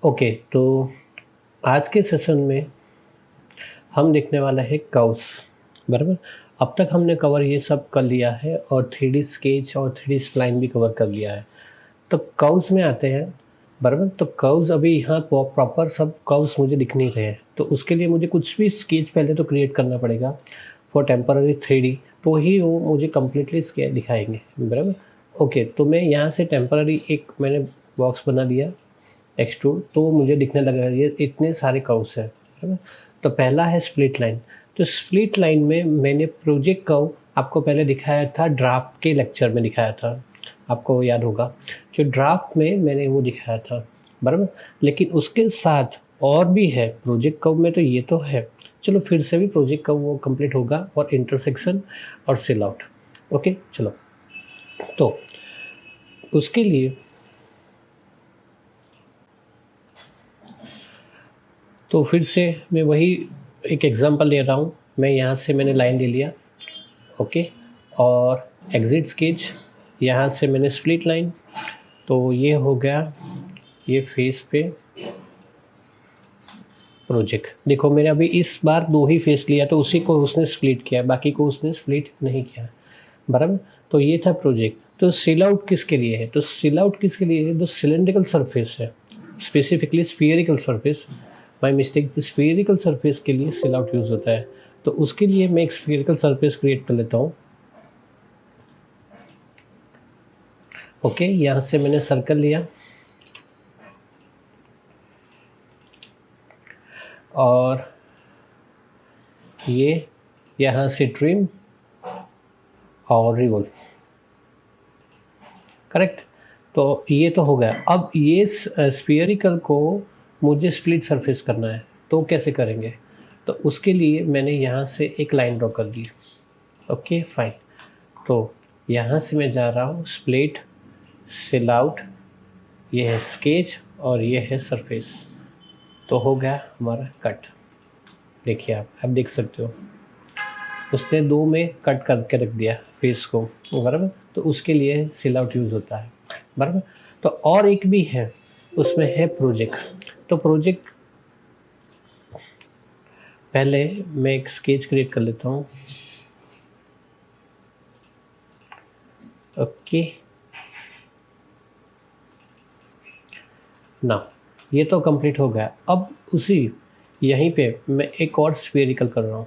Okay, तो आज के सेशन में हम देखने वाला है कर्व्स, बराबर। अब तक हमने कवर ये सब कर लिया है और 3D स्केच और 3D स्प्लाइन भी कवर कर लिया है। तो कर्व्स में आते हैं, बराबर। तो कर्व्स अभी यहाँ प्रॉपर सब कर्व्स मुझे दिख नहीं रहे हैं, तो उसके लिए मुझे कुछ भी स्केच पहले तो क्रिएट करना पड़ेगा फॉर टेम्पररी 3D, तो ही वो मुझे कम्प्लीटली स्केच दिखाएंगे, बराबर। ओके, तो मैं यहाँ से टेम्पररी एक मैंने बॉक्स बना दिया एक्सट्रूड, तो मुझे दिखने लगा ये इतने सारे कर्व्स हैं, है ना। तो पहला है स्प्लिट लाइन। तो स्प्लिट लाइन में मैंने प्रोजेक्ट कर्व आपको पहले दिखाया था, ड्राफ्ट के लेक्चर में दिखाया था, आपको याद होगा। जो ड्राफ्ट में मैंने वो दिखाया था, बराबर। लेकिन उसके साथ और भी है प्रोजेक्ट कर्व में, तो ये तो है। चलो फिर से भी प्रोजेक्ट कर्व वो कंप्लीट होगा, और इंटरसेक्शन और सेल आउट। ओके, चलो। तो उसके लिए तो फिर से मैं वही एक एग्जांपल ले रहा हूँ। मैं यहाँ से मैंने लाइन ले लिया, ओके, और एग्जिट स्केच, यहाँ से मैंने स्प्लिट लाइन, तो ये हो गया ये फेस पे प्रोजेक्ट। देखो मैंने अभी इस बार 2 ही फेस लिया, तो उसी को उसने स्प्लिट किया, बाकी को उसने स्प्लिट नहीं किया, बराबर। तो ये था प्रोजेक्ट। तो सेल आउट किसके लिए है? तो सेल आउट किसके लिए है? तो सिलेंड्रिकल सरफेस है, specifically spherical surface. My mistake, spherical surface के लिए सेल आउट यूज़ होता है। तो उसके लिए मैं एक स्फीयरिकल सरफेस क्रिएट कर लेता हूँ। ओके, यहाँ से मैंने सर्कल लिया और ये यहाँ से ट्रिम और रिवॉल्व, करेक्ट। तो ये तो हो गया। अब ये स्फीयरिकल को मुझे स्प्लिट सरफेस करना है, तो कैसे करेंगे? तो उसके लिए मैंने यहाँ से एक लाइन ड्रॉ कर दी। Okay fine. तो यहाँ से मैं जा रहा हूँ स्प्लिट, सेल आउट, ये है स्केच और ये है सरफेस। तो हो गया हमारा कट। देखिए आप देख सकते हो, उसने 2 में कट करके रख दिया फेस को, बराबर। तो उसके लिए सेल आउट यूज़ होता है, बराबर। तो और एक भी है, उसमें है प्रोजेक्ट। तो प्रोजेक्ट पहले मैं एक स्केच क्रिएट कर लेता हूँ। ओके, ना ये तो कंप्लीट हो गया। अब उसी यहीं पे मैं एक और स्फीयरिकल कर रहा हूँ।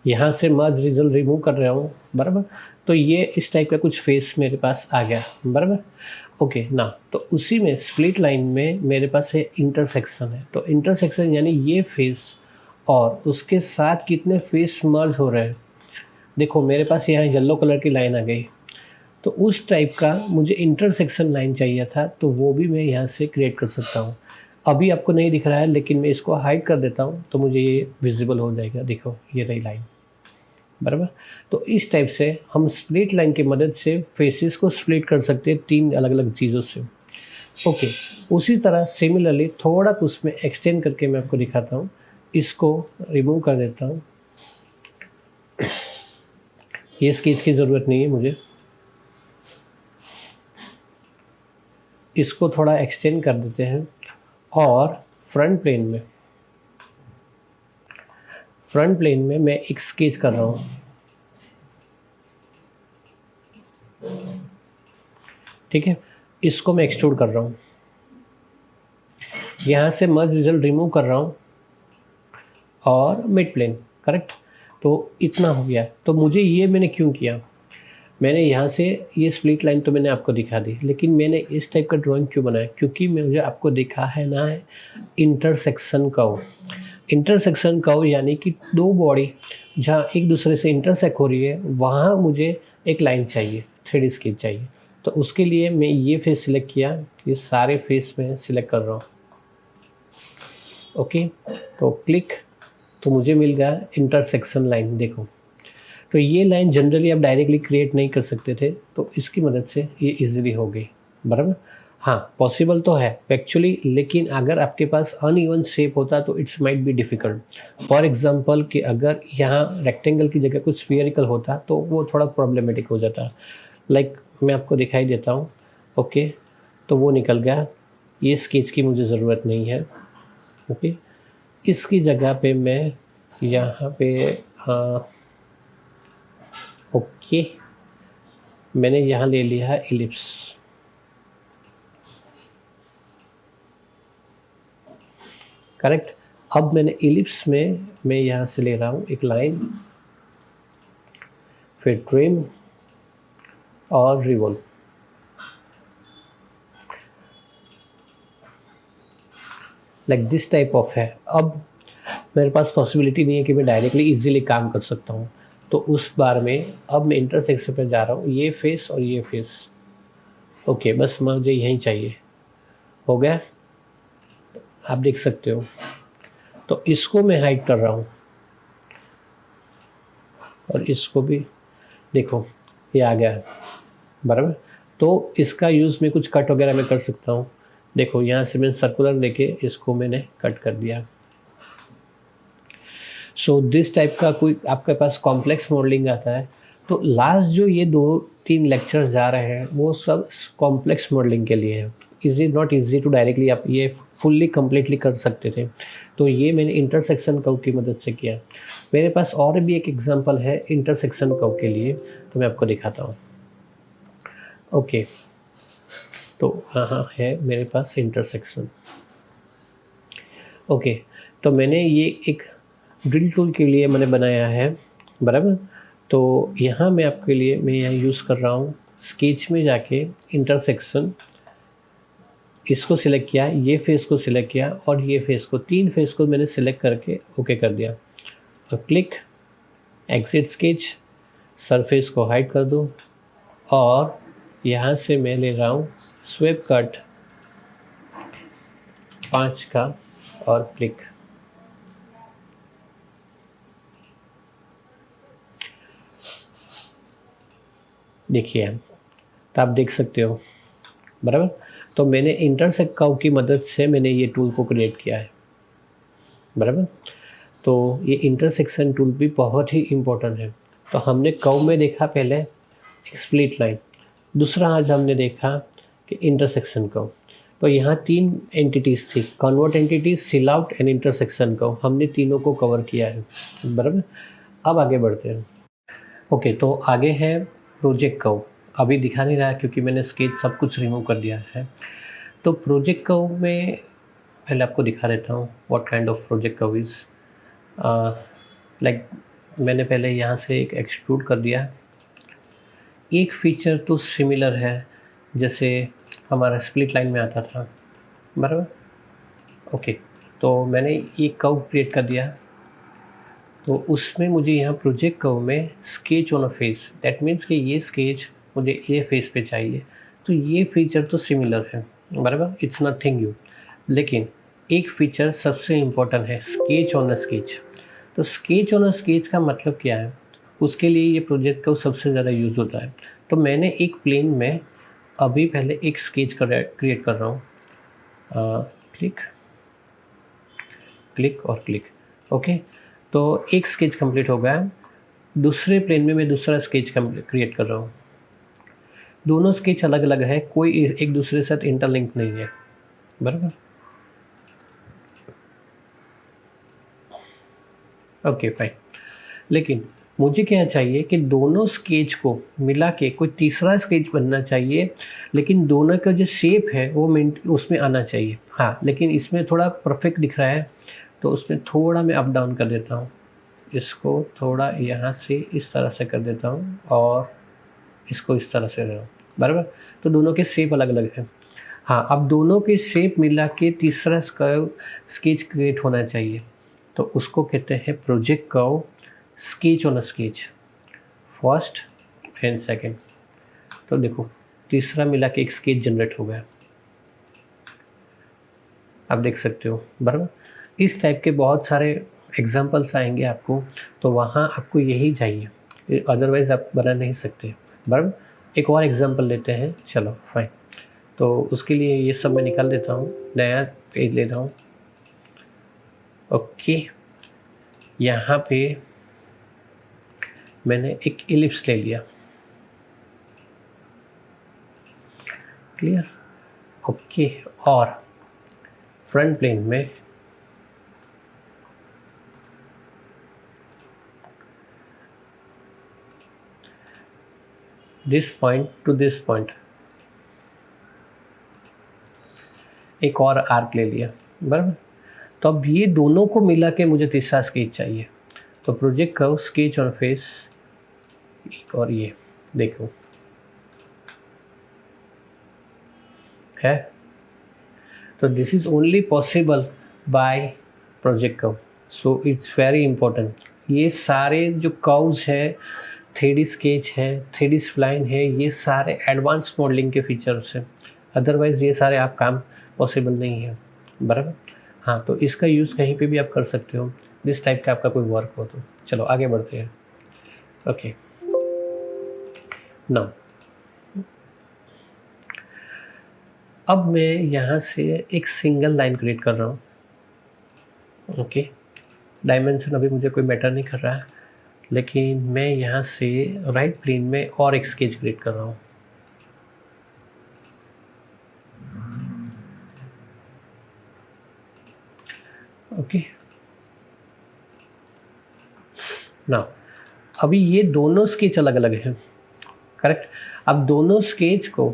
यहाँ से मर्ज रिजल्ट रिमूव कर रहा हूँ, बराबर। तो ये इस टाइप का कुछ फेस मेरे पास आ गया, बराबर। ओके ना, तो उसी में स्प्लिट लाइन में मेरे पास है इंटरसेक्शन है। तो इंटरसेक्शन यानी ये फेस और उसके साथ कितने फेस मर्ज हो रहे हैं। देखो मेरे पास यहाँ येलो कलर की लाइन आ गई, तो उस टाइप का मुझे इंटरसेक्शन लाइन चाहिए था, तो वो भी मैं यहाँ से क्रिएट कर सकता हूँ। अभी आपको नहीं दिख रहा है, लेकिन मैं इसको हाइड कर देता हूँ तो मुझे ये विजिबल हो जाएगा। देखो ये रही लाइन, बराबर। तो इस टाइप से हम स्प्लिट लाइन की मदद से फेसेस को स्प्लिट कर सकते हैं 3 अलग अलग चीज़ों से। ओके, उसी तरह सिमिलरली थोड़ा उसमें एक्सटेंड करके मैं आपको दिखाता हूँ। इसको रिमूव कर देता हूँ, ये स्केच की ज़रूरत नहीं है मुझे। इसको थोड़ा एक्सटेंड कर देते हैं और फ्रंट प्लेन में मैं एक स्केच कर रहा हूँ। ठीक है, इसको मैं एक्सट्रूड कर रहा हूँ, यहाँ से मर्ज रिजल्ट रिमूव कर रहा हूँ और मिड प्लेन, करेक्ट। तो इतना हो गया। तो मुझे ये मैंने क्यों किया? मैंने यहाँ से ये स्प्लिट लाइन तो मैंने आपको दिखा दी, लेकिन मैंने इस टाइप का ड्राइंग क्यों बनाया? क्योंकि मुझे आपको दिखा है ना है इंटरसेक्शन कर्व। इंटरसेक्शन कर्व यानी कि 2 बॉडी जहाँ एक दूसरे से इंटरसेक्ट हो रही है, वहाँ मुझे एक लाइन चाहिए, 3D स्केच चाहिए। तो उसके लिए मैं ये फेस सिलेक्ट किया, ये सारे फेस में सिलेक्ट कर रहा हूँ। ओके, तो क्लिक, तो मुझे मिल गया इंटरसेक्शन लाइन। देखो, तो ये लाइन जनरली आप डायरेक्टली क्रिएट नहीं कर सकते थे, तो इसकी मदद से ये इजीली हो गई, बराबर। हाँ, पॉसिबल तो है एक्चुअली, लेकिन अगर आपके पास अनइवन शेप होता तो it's might be difficult. For example कि अगर यहाँ रेक्टेंगल की जगह कुछ स्फीयरिकल होता तो वो थोड़ा प्रॉब्लमेटिक हो जाता। लाइक मैं आपको दिखाई देता हूँ, ओके, तो वो निकल गया। ये स्केच की मुझे ज़रूरत नहीं है, ओके। इसकी जगह पे मैं यहाँ पे ओके, मैंने यहाँ ले लिया है इलिप्स। करेक्ट। अब मैंने इलिप्स में मैं यहाँ से ले रहा हूँ एक लाइन, फिर ट्रिम और revolve. Like this type of है। अब मेरे पास पॉसिबिलिटी नहीं है कि मैं डायरेक्टली इजीली काम कर सकता हूँ, तो उस बार में अब मैं इंटरसेक्शन पे जा रहा हूँ, ये फेस और ये फेस। ओके, बस मुझे यही चाहिए। हो गया, आप देख सकते हो। तो इसको मैं हाइड कर रहा हूँ और इसको भी देखो, ये आ गया है बराबर। तो इसका यूज़ मैं कुछ कट वगैरह में कर सकता हूँ। देखो यहाँ से मैंने सर्कुलर लेके इसको मैंने कट कर दिया। सो दिस टाइप का कोई आपके पास कॉम्प्लेक्स मॉडलिंग आता है, तो लास्ट जो ये 2-3 लेक्चर जा रहे हैं वो सब कॉम्प्लेक्स मॉडलिंग के लिए है। Is it not easy to directly आप ये फुल्ली कम्प्लीटली कर सकते थे, तो ये मैंने इंटरसेक्शन कर्व की मदद से किया। मेरे पास और भी एक एग्जांपल है इंटरसेक्शन कर्व के लिए, तो मैं आपको दिखाता हूँ। ओके, तो हाँ है मेरे पास इंटरसेक्शन। ओके, तो मैंने ये एक ड्रिल टूल के लिए मैंने बनाया है बराबर। तो यहाँ मैं आपके लिए मैं यहाँ यूज़ कर रहा हूँ, स्केच में जाके इंटरसेक्शन, इसको सिलेक्ट किया, ये फेस को सिलेक्ट किया और ये फेस को, 3 फेस को मैंने सिलेक्ट करके ओके कर दिया। तो क्लिक, एग्जिट स्केच, सरफेस को हाइड कर दूँ और यहाँ से मैं ले रहा हूँ स्वेप कट 5 का और क्लिक। देखिए, तो आप देख सकते हो बराबर। तो मैंने इंटरसेक्ट कर्व की मदद से मैंने ये टूल को क्रिएट किया है बराबर। तो ये इंटरसेक्शन टूल भी बहुत ही इम्पोर्टेंट है। तो हमने कर्व में देखा पहले एक स्प्लिट लाइन, दूसरा आज हमने देखा कि इंटरसेक्शन कर्व। तो यहाँ 3 एंटिटीज़ थी, कन्वर्ट एंटिटी, सिल आउट एंड इंटरसेक्शन कर्व। हमने तीनों को कवर किया है बराबर। अब आगे बढ़ते हैं। ओके, तो आगे है प्रोजेक्ट कर्व। अभी दिखा नहीं रहा क्योंकि मैंने स्केच सब कुछ रिमूव कर दिया है। तो प्रोजेक्ट कर्व में पहले आपको दिखा देता हूँ what kind of project curve is. Like मैंने पहले यहाँ से एक एक्सट्रूड कर दिया। एक फीचर तो सिमिलर है जैसे हमारा स्प्लिट लाइन में आता था बराबर। ओके, तो मैंने एक कर्व क्रिएट कर दिया, तो उसमें मुझे यहाँ प्रोजेक्ट कर्व में sketch on a face, that means कि ये स्केच मुझे ये फेस पे चाहिए। तो ये फीचर तो सिमिलर है बराबर, इट्स नथिंग न्यू। लेकिन एक फीचर सबसे इम्पोर्टेंट है, स्केच ऑन अ स्केच। तो स्केच ऑन अ स्केच का मतलब क्या है, उसके लिए ये प्रोजेक्ट कर्व सबसे ज़्यादा यूज़ होता है। तो मैंने एक प्लेन में अभी पहले एक स्केच क्रिएट कर रहा हूँ, क्लिक क्लिक और क्लिक। ओके, तो एक स्केच कंप्लीट हो गया। दूसरे प्लेन में मैं दूसरा स्केच क्रिएट कर रहा हूँ। दोनों स्केच अलग अलग है, कोई एक दूसरे के साथ इंटरलिंक नहीं है बराबर। ओके फाइन, लेकिन मुझे क्या चाहिए कि दोनों स्केच को मिला के कोई तीसरा स्केच बनना चाहिए, लेकिन दोनों का जो शेप है वो उसमें आना चाहिए। हाँ, लेकिन इसमें थोड़ा परफेक्ट दिख रहा है, तो उसमें थोड़ा मैं अप डाउन कर देता हूँ। इसको थोड़ा यहाँ से इस तरह से कर देता हूँ और इसको इस तरह से रहा बराबर। तो दोनों के शेप अलग अलग हैं। हाँ, अब दोनों के शेप मिला के तीसरा स्केच क्रिएट होना चाहिए, तो उसको कहते हैं project curve sketch on a sketch, first and second. तो देखो तीसरा मिला के एक स्केच जनरेट हो गया, आप देख सकते हो बराबर। इस टाइप के बहुत सारे एग्जांपल्स आएंगे आपको, तो वहाँ आपको यही चाहिए, अदरवाइज़ आप बना नहीं सकते बराबर। एक और एग्जांपल लेते हैं, चलो फाइन। तो उसके लिए ये सब मैं निकाल देता हूँ, नया पेज ले रहा हूँ। ओके, यहाँ पे मैंने एक इलिप्स ले लिया, क्लियर। ओके, और फ्रंट प्लेन में this point two this point एक और आर्क ले लिया, बराबर। तो अब ये दोनों को मिला के मुझे तीसरा स्केच चाहिए, तो प्रोजेक्ट कर्व, स्केच और फेस, एक और ये देखो है। तो this is only possible by project curve, so it's very important. ये सारे जो कर्व्स है, 3D स्केच है, 3D स्प्लाइन है, ये सारे एडवांस मॉडलिंग के फीचर्स हैं, अदरवाइज ये सारे आप काम पॉसिबल नहीं है, बराबर। हाँ, तो इसका यूज़ कहीं पे भी आप कर सकते हो, जिस टाइप का आपका कोई वर्क हो। तो चलो आगे बढ़ते हैं। ओके, नाउ अब मैं यहाँ से एक सिंगल लाइन क्रिएट कर रहा हूँ। ओके, डायमेंशन अभी मुझे कोई मैटर नहीं कर रहा है, लेकिन मैं यहाँ से राइट प्लेन में और एक स्केच क्रिएट कर रहा हूँ। ओके, नाउ अभी ये दोनों स्केच अलग अलग हैं, करेक्ट। अब दोनों स्केच को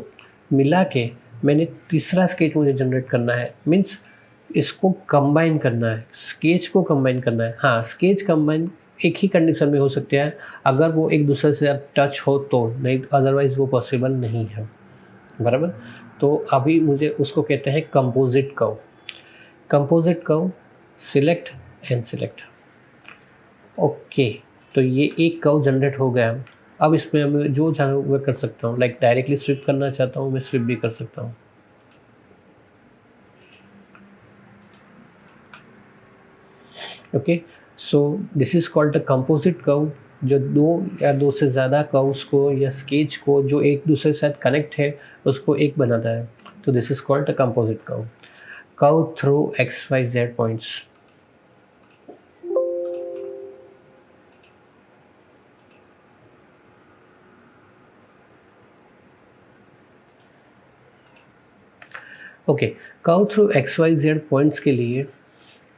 मिला के मैंने तीसरा स्केच मुझे जनरेट करना है, मीन्स इसको कंबाइन करना है, स्केच को कंबाइन करना है। हाँ, स्केच कंबाइन एक ही कंडीशन में हो सकते हैं, अगर वो एक दूसरे से टच हो तो, नहीं अदरवाइज वो पॉसिबल नहीं है, बराबर। तो अभी मुझे उसको कहते हैं composite curve. Composite curve, select and select. Okay, तो ये एक कर्व जनरेट हो गया। अब इसमें मैं जो चाहूँ मैं कर सकता हूँ, लाइक डायरेक्टली स्विप करना चाहता हूँ मैं स्विप भी कर सकता हूँ। Okay, so this is called a composite curve, जो दो या दो से ज़्यादा कर्व्स को या स्केच को जो एक दूसरे के साथ कनेक्ट है उसको एक बनाता है। तो this is called a composite curve. Curve through X Y Z points. Okay, curve through X Y Z points के लिए,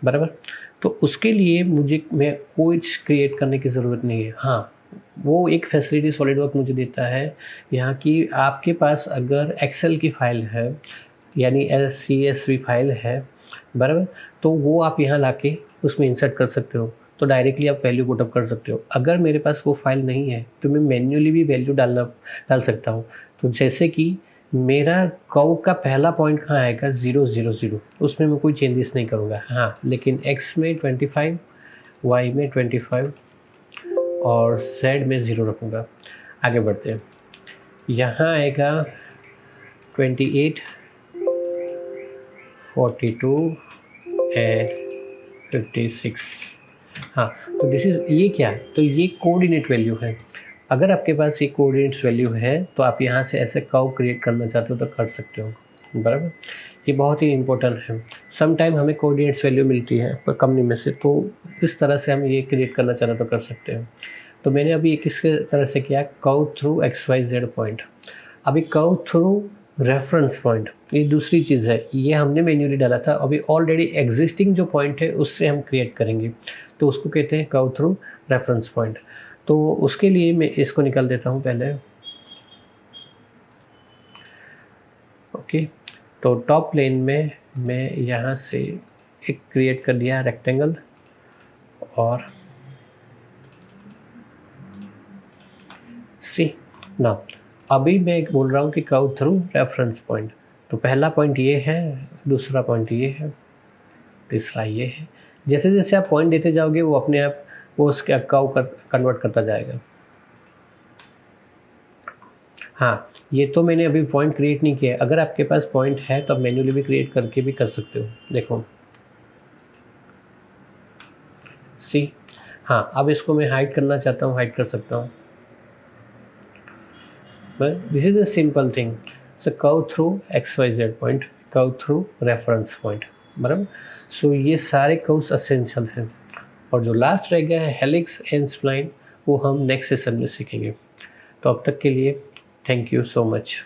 बराबर, तो उसके लिए मैं कुछ क्रिएट करने की ज़रूरत नहीं है। हाँ, वो एक फैसिलिटी सॉलिडवर्क मुझे देता है यहाँ की, आपके पास अगर एक्सेल की फ़ाइल है यानी CSV फाइल है, बराबर, तो वो आप यहाँ लाके उसमें इंसर्ट कर सकते हो, तो डायरेक्टली आप वैल्यू पुटअप कर सकते हो। अगर मेरे पास वो फाइल नहीं है तो मैं मैन्युअली भी वैल्यू डाल सकता हूँ। तो जैसे कि मेरा कर्व का पहला पॉइंट कहाँ आएगा, 0 0 0, उसमें मैं कोई चेंजेस नहीं करूँगा। हाँ, लेकिन x में 25, y में 25 और z में 0 रखूँगा। आगे बढ़ते हैं, यहाँ आएगा 28, 42 एंड 56। हाँ, तो दिस इज़, ये क्या है, तो ये कोऑर्डिनेट वैल्यू है। अगर आपके पास ये कोऑर्डिनेट्स वैल्यू है तो आप यहाँ से ऐसे कर्व क्रिएट करना चाहते हो तो कर सकते हो, बराबर। ये बहुत ही इंपॉर्टेंट है। सम टाइम हमें कोऑर्डिनेट्स वैल्यू मिलती है पर कंपनी में से, तो इस तरह से हम ये क्रिएट करना चाहते तो कर सकते हैं। तो मैंने अभी किस तरह से किया, curve through X Y Z point. अभी कर्व थ्रू रेफरेंस पॉइंट, ये दूसरी चीज़ है, ये हमने मैन्युअली डाला था। अभी ऑलरेडी एग्जिस्टिंग जो पॉइंट है उससे हम क्रिएट करेंगे, तो उसको कहते हैं कर्व थ्रू रेफरेंस पॉइंट। तो उसके लिए मैं इसको निकाल देता हूँ पहले। ओके, तो टॉप प्लेन में मैं यहाँ से एक क्रिएट कर दिया रेक्टेंगल, और सी ना, अभी मैं बोल रहा हूँ कि कर्व थ्रू रेफरेंस पॉइंट। तो पहला पॉइंट ये है, दूसरा पॉइंट ये है, तीसरा ये है। जैसे जैसे आप पॉइंट देते जाओगे वो अपने आप वो उसके कर्व कन्वर्ट करता जाएगा। हाँ, ये तो मैंने अभी पॉइंट क्रिएट नहीं किया है। अगर आपके पास पॉइंट है तो आप मैन्युअली भी क्रिएट करके भी कर सकते हो। देखो सी, हाँ, अब इसको मैं हाइड करना चाहता हूँ, हाइड कर सकता हूँ। This is a simple thing. So curve through XYZ point, curve through reference point, बराबर। सो ये सारे कर्व्स असेंशियल हैं। और जो लास्ट रह गया है हेलिक्स एंड स्प्लाइन, वो हम नेक्स्ट सेशन में सीखेंगे। तो अब तक के लिए थैंक यू सो मच।